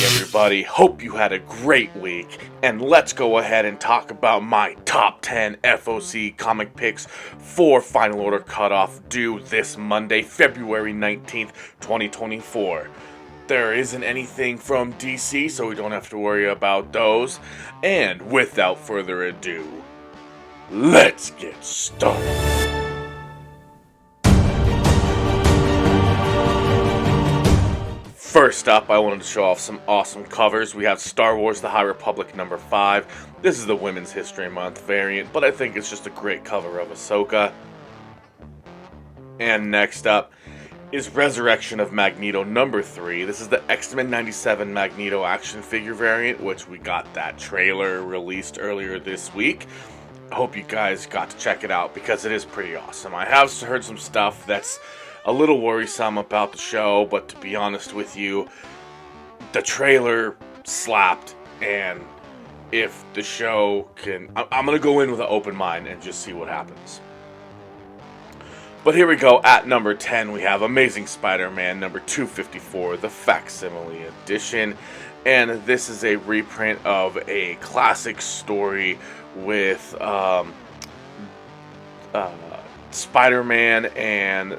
everybody. Hope you had a great week. And let's go ahead and talk about my top 10 FOC comic picks for Final Order Cutoff due this Monday, February 19th, 2024. There isn't anything from DC, so we don't have to worry about those. And without further ado, let's get started. First up, I wanted to show off some awesome covers. We have Star Wars The High Republic number 5. This is the Women's History Month variant, but I think it's just a great cover of Ahsoka. And next up is Resurrection of Magneto number 3. This is the X-Men 97 Magneto action figure variant, which we got that trailer released earlier this week. I hope you guys got to check it out because it is pretty awesome. I have heard some stuff that's a little worrisome about the show, but to be honest with you, the trailer slapped, and if the show can... I'm going to go in with an open mind and just see what happens. But here we go. At number 10, we have Amazing Spider-Man number 254, the Facsimile Edition. And this is a reprint of a classic story with Spider-Man and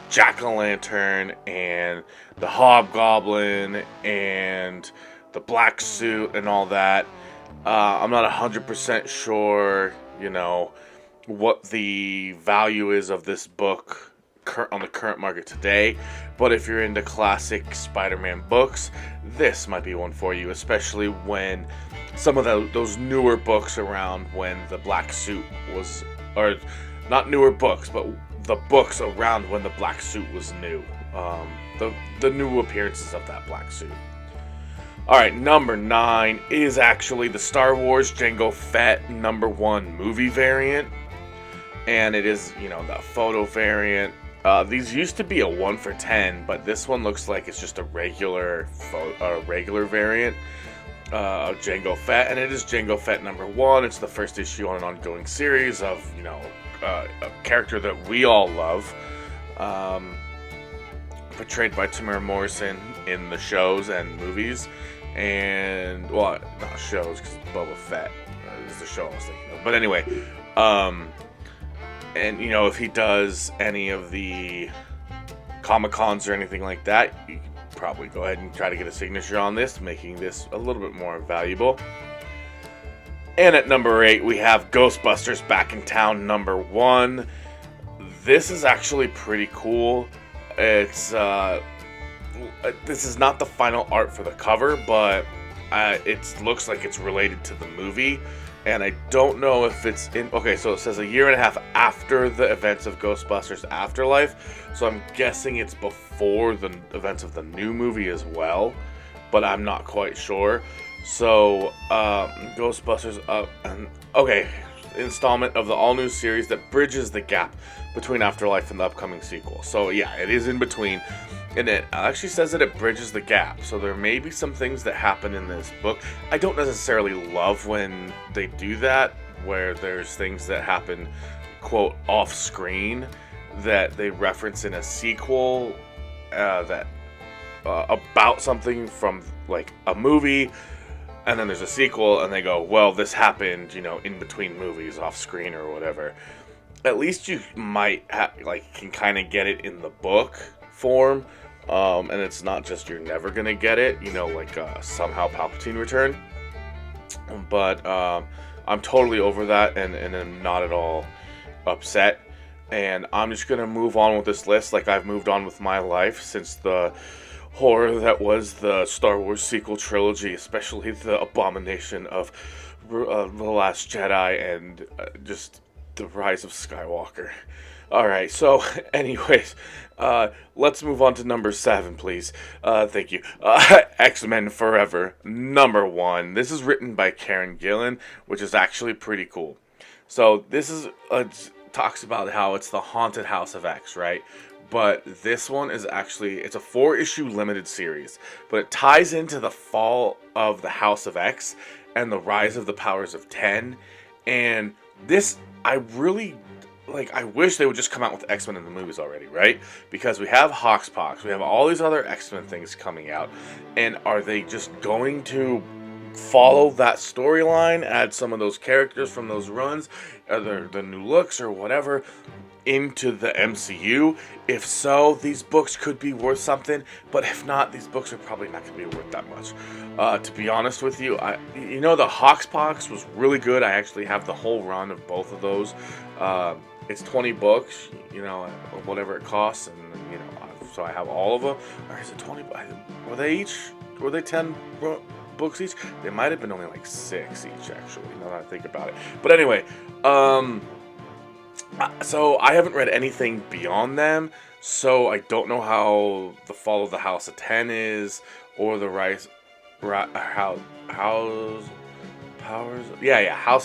Jack-o'-lantern and the Hobgoblin and the black suit and all that. I'm not 100% sure, what the value is of this book on the current market today, but if you're into classic Spider-Man books, this might be one for you, especially when some of those newer books around when the black suit was, or not newer books, but the books around when the black suit was new, the new appearances of that black suit. Alright, number 9 is actually the Star Wars Jango Fett number 1 movie variant. And it is, the photo variant. These used to be a 1 for 10, but this one looks like it's just a regular variant of Jango Fett. And it is Jango Fett number 1. It's the first issue on an ongoing series of, a character that we all love. Portrayed by Tamara Morrison in the shows and movies. And, well, not shows, because Boba Fett is the show I was thinking of. But anyway, and, if he does any of the Comic-Cons or anything like that, you can probably go ahead and try to get a signature on this, making this a little bit more valuable. And at number 8, we have Ghostbusters Back in Town number 1. This is actually pretty cool. It's, this is not the final art for the cover, but it looks like it's related to the movie. And I don't know if it's in... Okay, so it says a year and a half after the events of Ghostbusters Afterlife. So I'm guessing it's before the events of the new movie as well. But I'm not quite sure. So, Ghostbusters... okay, installment of the all-new series that bridges the gap between Afterlife and the upcoming sequel. So, yeah, it is in between. And it actually says that it bridges the gap, so there may be some things that happen in this book. I don't necessarily love when they do that, where there's things that happen, quote, off-screen, that they reference in a sequel, about something from, like, a movie, and then there's a sequel, and they go, well, this happened, in between movies, off-screen or whatever. At least you might, can kind of get it in the book form, and it's not just you're never gonna get it, somehow Palpatine returned. But I'm totally over that, and I'm not at all upset. And I'm just gonna move on with this list like I've moved on with my life since the horror that was the Star Wars sequel trilogy, especially the abomination of The Last Jedi and just the Rise of Skywalker. Alright, so anyways, let's move on to number 7, please. Thank you. X-Men Forever, number 1. This is written by Karen Gillan, which is actually pretty cool. So this is talks about how it's the haunted House of X, right? But this one is actually, it's a 4-issue limited series, but it ties into the fall of the House of X and the rise of the Powers of 10. And this, I really like, I wish they would just come out with X-Men in the movies already, right? Because we have Hoxpox, we have all these other X-Men things coming out, and are they just going to follow that storyline, add some of those characters from those runs, the new looks or whatever, into the MCU? If so, these books could be worth something, but if not, these books are probably not going to be worth that much. To be honest with you, the Hoxpox was really good. I actually have the whole run of both of those. It's 20 books, whatever it costs, and so I have all of them. Or is it 20? Were they 10 books each? They might have been only like 6 each, actually, now that I think about it. But anyway, so I haven't read anything beyond them, so I don't know how the Fall of the House of 10 is, or the House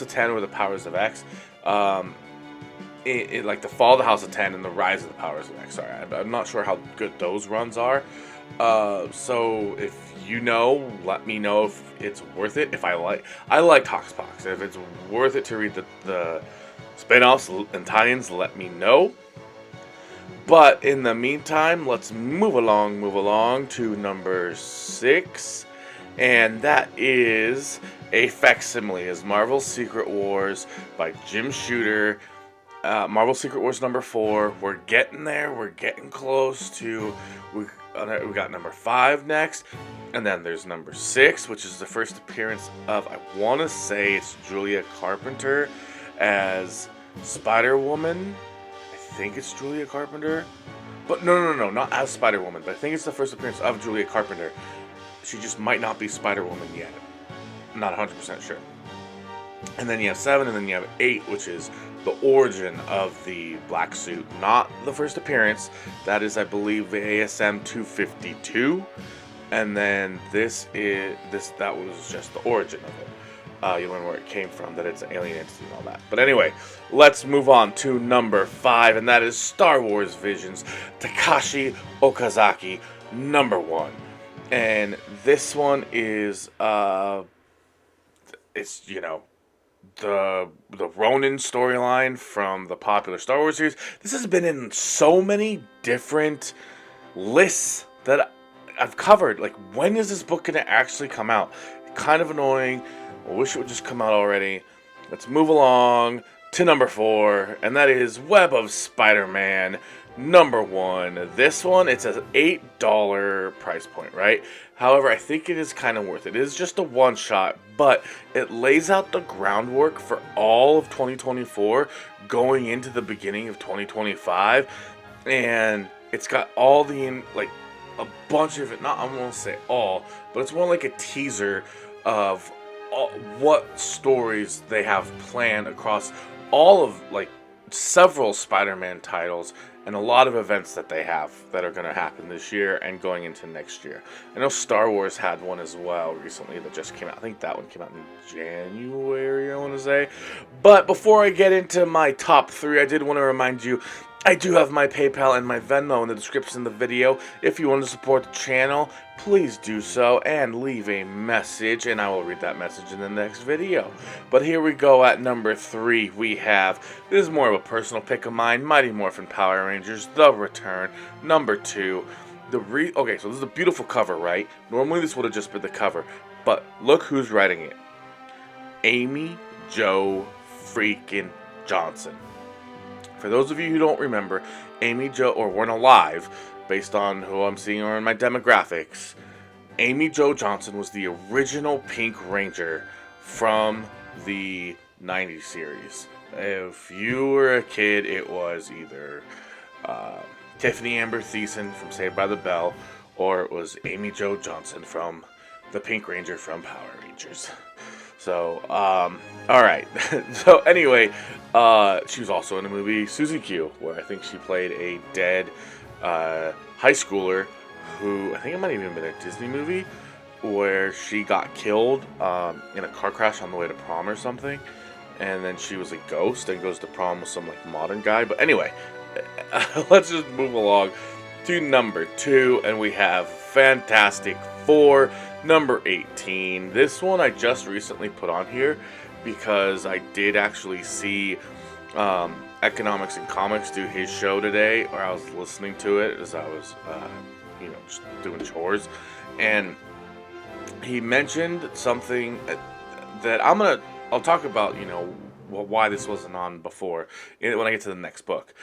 of 10 or the Powers of X. Like the Fall of the House of 10 and the Rise of the Powers of X. Sorry, I'm not sure how good those runs are. So if you know, let me know if it's worth it. I like Hoxpox. If it's worth it to read the spin-offs and tie-ins, let me know. But in the meantime, let's move along to number 6. And that is a facsimile, is Marvel's Secret Wars by Jim Shooter. Marvel Secret Wars number 4. We're getting there. We're getting close to. We got number 5 next, and then there's number 6, which is the first appearance of, I want to say it's Julia Carpenter as Spider-Woman. I think it's Julia Carpenter, but no, not as Spider-Woman. But I think it's the first appearance of Julia Carpenter. She just might not be Spider-Woman yet. I'm not 100% sure. And then you have 7, and then you have 8, which is the origin of the black suit. Not the first appearance. That is, I believe, the ASM 252. And then that was just the origin of it. You learn where it came from, that it's an alien entity and all that. But anyway, let's move on to number 5, and that is Star Wars Visions, Takashi Okazaki, number 1. And this one is, it's, the Ronin storyline from the popular Star Wars series. This has been in so many different lists that I've covered. Like, when is this book going to actually come out? Kind of annoying. I wish it would just come out already. Let's move along to number 4, and that is Web of Spider-Man, number 1. This one, it's an $8 price point, right? However, I think it is kind of worth it. It is just a one-shot, but it lays out the groundwork for all of 2024 going into the beginning of 2025, and it's got all a bunch of it, not, I won't say all, but it's more like a teaser of what stories they have planned across all of, several Spider-Man titles, and a lot of events that they have that are going to happen this year and going into next year. I know Star Wars had one as well recently that just came out. I think that one came out in January, I want to say. But before I get into my top 3, I did want to remind you, I do have my PayPal and my Venmo in the description of the video. If you want to support the channel, please do so and leave a message, and I will read that message in the next video. But here we go at number 3. We have, this is more of a personal pick of mine, Mighty Morphin Power Rangers, The Return, number 2. Okay, so this is a beautiful cover, right? Normally this would have just been the cover, but look who's writing it. Amy Jo freaking Johnson. For those of you who don't remember, Amy Jo, or weren't alive, based on who I'm seeing or in my demographics, Amy Jo Johnson was the original Pink Ranger from the 90s series. If you were a kid, it was either Tiffany Amber Thiessen from Saved by the Bell, or it was Amy Jo Johnson from the Pink Ranger from Power Rangers. So, alright. So, anyway, she was also in the movie Suzy Q, where I think she played a dead high schooler who, I think it might have even been a Disney movie, where she got killed in a car crash on the way to prom or something. And then she was a ghost and goes to prom with some, modern guy. But anyway, let's just move along to number 2, and we have Fantastic Four, number 18. This one I just recently put on here because I did actually see, I Economics and Comics do his show today, or I was listening to it as I was, just doing chores, and he mentioned something that I'll talk about, why this wasn't on before when I get to the next book.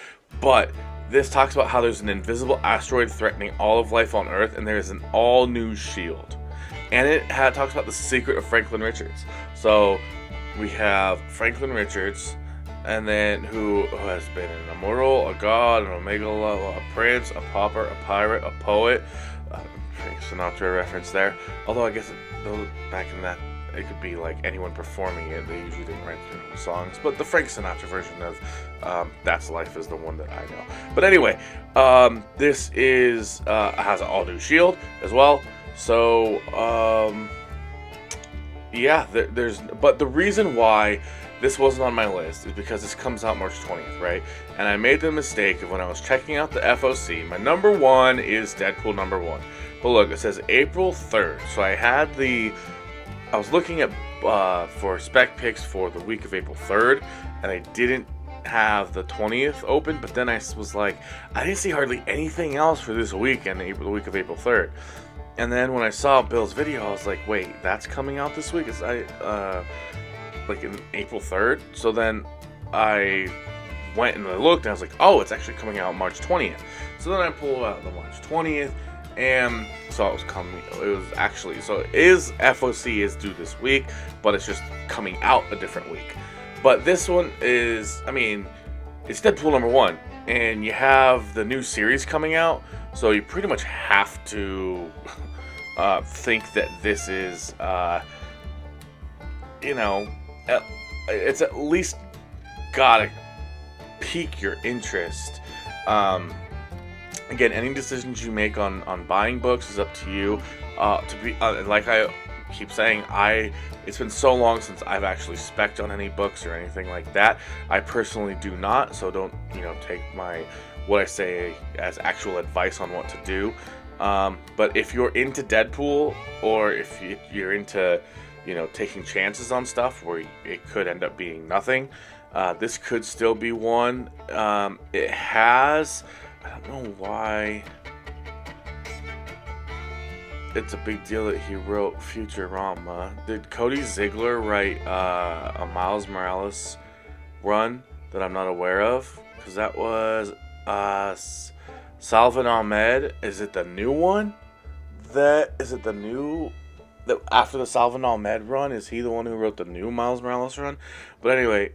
But this talks about how there's an invisible asteroid threatening all of life on Earth, and there's an all-new shield. And it talks about the secret of Franklin Richards. So we have Franklin Richards, and then who has been an immortal, a god, an omega, a prince, a pauper, a pirate, a poet. Frank Sinatra reference there. Although I guess back in that, it could be like anyone performing it. They usually didn't write their own songs. But the Frank Sinatra version of That's Life is the one that I know. But anyway, this has an all-new shield as well. So, but the reason why this wasn't on my list is because this comes out March 20th, right? And I made the mistake of when I was checking out the FOC, my number one is Deadpool number 1. But look, it says April 3rd. So I was looking at for spec picks for the week of April 3rd, and I didn't have the 20th open, but then I was like, I didn't see hardly anything else for this week and the week of April 3rd. And then when I saw Bill's video, I was like, wait, that's coming out this week? Is like in April 3rd? So then I went and I looked, and I was like, oh, it's actually coming out March 20th. So then I pulled out the March 20th, and saw it was coming. It was actually, so FOC is due this week, but it's just coming out a different week. But this one is, it's Deadpool number 1, and you have the new series coming out, so you pretty much have to think that this is, it's at least gotta pique your interest. Again, any decisions you make on buying books is up to you. Like I keep saying, it's been so long since I've actually spec'd on any books or anything like that. I personally do not, so don't take what I say as actual advice on what to do. But if you're into Deadpool, or if you're into taking chances on stuff where it could end up being nothing, this could still be one. It has, I don't know why it's a big deal that he wrote Futurama. Did Cody Ziegler write a Miles Morales run that I'm not aware of? Because that was Salvin Ahmed. Is it the new one? After the Salvin Ahmed run, is he the one who wrote the new Miles Morales run? But anyway,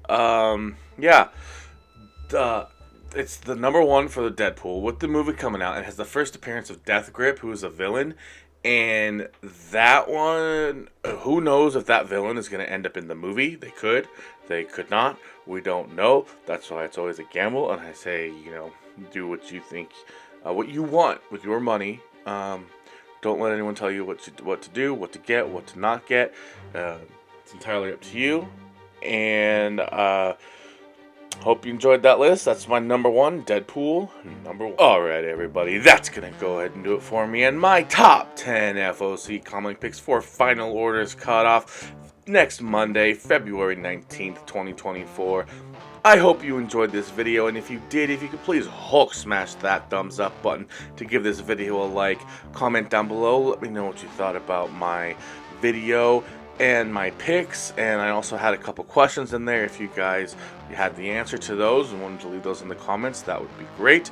it's the number 1 for the Deadpool with the movie coming out. It has the first appearance of Death Grip, who is a villain, and that one, who knows if that villain is going to end up in the movie? They could not. We don't know. That's why it's always a gamble, and I say, do what you think, what you want with your money. Don't let anyone tell you what to do, what to get, what to not get. It's entirely up to you. And hope you enjoyed that list. That's my number 1, Deadpool number 1. Alright, everybody, that's going to go ahead and do it for me. And my top 10 FOC comic picks for final orders cut off next Monday, February 19th, 2024. I hope you enjoyed this video, and if you did, if you could please Hulk smash that thumbs up button to give this video a like. Comment down below, let me know what you thought about my video and my picks, and I also had a couple questions in there. If you guys had the answer to those and wanted to leave those in the comments, that would be great.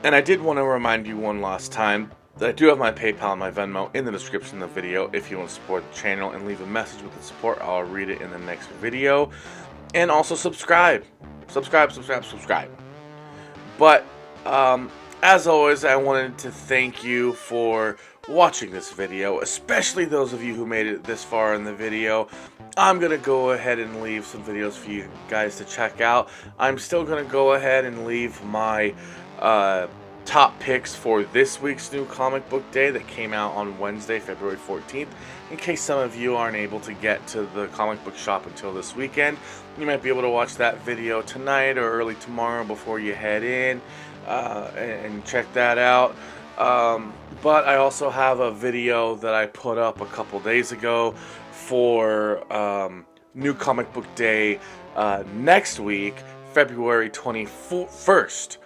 And I did want to remind you one last time that I do have my PayPal and my Venmo in the description of the video. If you want to support the channel and leave a message with the support, I'll read it in the next video. And also subscribe. Subscribe. But, as always, I wanted to thank you for watching this video, especially those of you who made it this far in the video. I'm going to go ahead and leave some videos for you guys to check out. I'm still going to go ahead and leave my top picks for this week's new comic book day that came out on Wednesday, February 14th. In case some of you aren't able to get to the comic book shop until this weekend, you might be able to watch that video tonight or early tomorrow before you head in and check that out. But I also have a video that I put up a couple days ago for new comic book day next week, February 21st,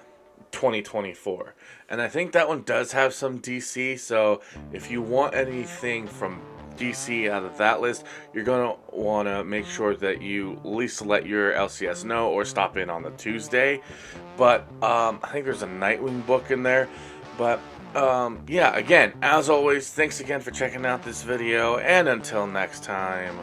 2024. And I think that one does have some DC, so if you want anything from DC out of that list, you're going to want to make sure that you at least let your LCS know or stop in on the Tuesday. But I think there's a Nightwing book in there. But yeah, again, as always, thanks again for checking out this video, and until next time,